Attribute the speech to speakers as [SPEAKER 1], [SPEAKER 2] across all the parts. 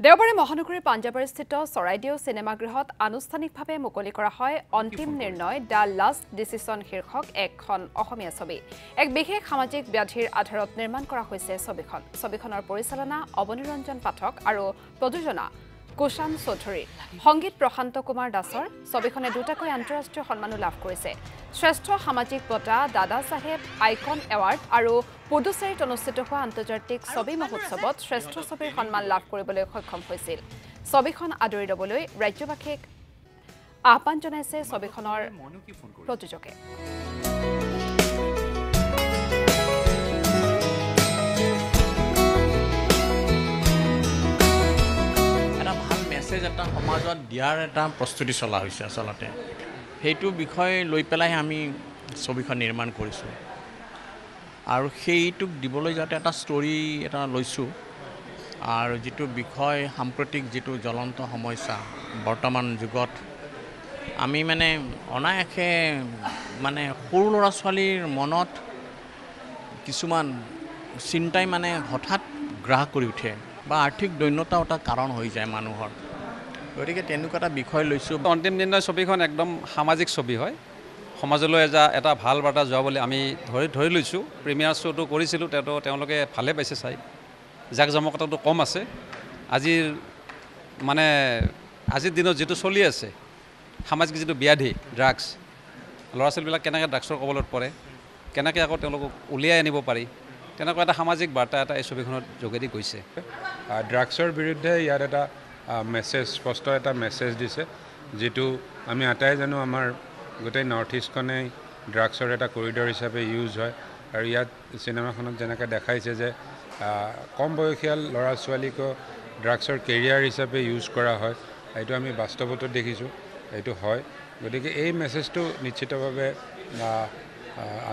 [SPEAKER 1] দেওবাৰে মহানগৰীৰ পাঞ্জাৱৰস্থিত চৰাইদেউ চিনেমাগৃহত আনুষ্ঠানিকভাৱে মুকলি কৰা হয় অন্তিম নিৰ্ণয় দ্য লাষ্ট ডিচিছন শীৰ্ষক এখন অসমীয়া ছবি। এক বিশেষ সামাজিক ব্যাধিৰ আধাৰত নিৰ্মাণ কৰা হৈছে ছবিখন। ছবিখনৰ পৰিচালনা অৱনিৰঞ্জন পাঠক আৰু প্ৰযোজনা কুশান চৌধুৰী। সংগীত প্ৰশান্ত কুমাৰ দাসৰ। ছবিখনে দুটাকৈ আন্তঃৰাষ্ট্ৰীয় সন্মানো লাভ কৰিছে। শ্ৰেষ্ঠ সামাজিক বঁটা দাদা চাহেব আইকন এৱাৰ্ড আৰু পুডুচেৰীত অনুষ্ঠিত হোৱা আন্তৰ্জাতিক ছবি মহোৎসৱত শ্ৰেষ্ঠ ছবিৰ সন্মান লাভ কৰিবলৈ সক্ষম হৈছিল। ছবিখন আদৰি ল'বলৈ ৰাজ্যবাসীক আহ্বান জনাইছে ছবিখনৰ প্ৰযোজকে।
[SPEAKER 2] মেছেজ এটা সমাজত দিয়াৰ এটা প্ৰস্তুতি চলা হৈছে আচলতে সেইটো বিষয় লৈ পেলাই আমি ছবিখন নিৰ্মাণ কৰিছোঁ আৰু সেইটোক দিবলৈ যাতে এটা ষ্টৰী এটা লৈছোঁ আৰু যিটো বিষয় সাম্প্ৰতিক যিটো জ্বলন্ত সমস্যা বৰ্তমান যুগত আমি অনায়াসে সৰু ল'ৰা ছোৱালীৰ মনত কিছুমান চিন্তাই হঠাৎ গ্ৰাস কৰি উঠে বা আৰ্থিক দৈন্যতাও এটা কাৰণ হৈ যায় মানুহৰ গতিকে তেনেকুৱা এটা বিষয় লৈছোঁ।
[SPEAKER 3] অন্তিম নিৰ্ণয় ছবিখন একদম সামাজিক ছবি হয় সমাজলৈ এটা ভাল বাৰ্তা যোৱা বুলি আমি ধৰি লৈছোঁ। প্ৰিমিয়াৰ শ্ব'টো কৰিছিলোঁ তেওঁলোকে ভালে পাইছে চাই জাক জমকতাটো কম আছে। আজিৰ দিনত যিটো চলি আছে সামাজিক যিটো ব্যাধি ড্ৰাগছ ল'ৰা ছোৱালীবিলাক কেনেকৈ ড্ৰাগছৰ কবলত পৰে কেনেকৈ আকৌ তেওঁলোকক উলিয়াই আনিব পাৰি তেনেকুৱা এটা সামাজিক বাৰ্তা এটা এই ছবিখনৰ যোগেদি গৈছে।
[SPEAKER 4] ড্ৰাগছৰ বিৰুদ্ধে ইয়াত এটা মেছেজ স্পষ্ট এটা মেছেজ দিছে যিটো আমি আটাই জানো আমাৰ গোটেই নৰ্থ ইষ্টখনেই ড্ৰাগছৰ এটা কৰিডৰ হিচাপে ইউজ হয় আৰু ইয়াত চিনেমাখনত যেনেকৈ দেখাইছে যে কম বয়সীয়াল ল'ৰা ছোৱালীকো ড্ৰাগছৰ কেৰিয়াৰ হিচাপে ইউজ কৰা হয় এইটো আমি বাস্তৱতো দেখিছোঁ এইটো হয়। গতিকে এই মেছেজটো নিশ্চিতভাৱে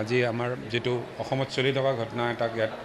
[SPEAKER 4] আজি আমাৰ যিটো অসমত চলি থকা ঘটনা এটাক ইয়াত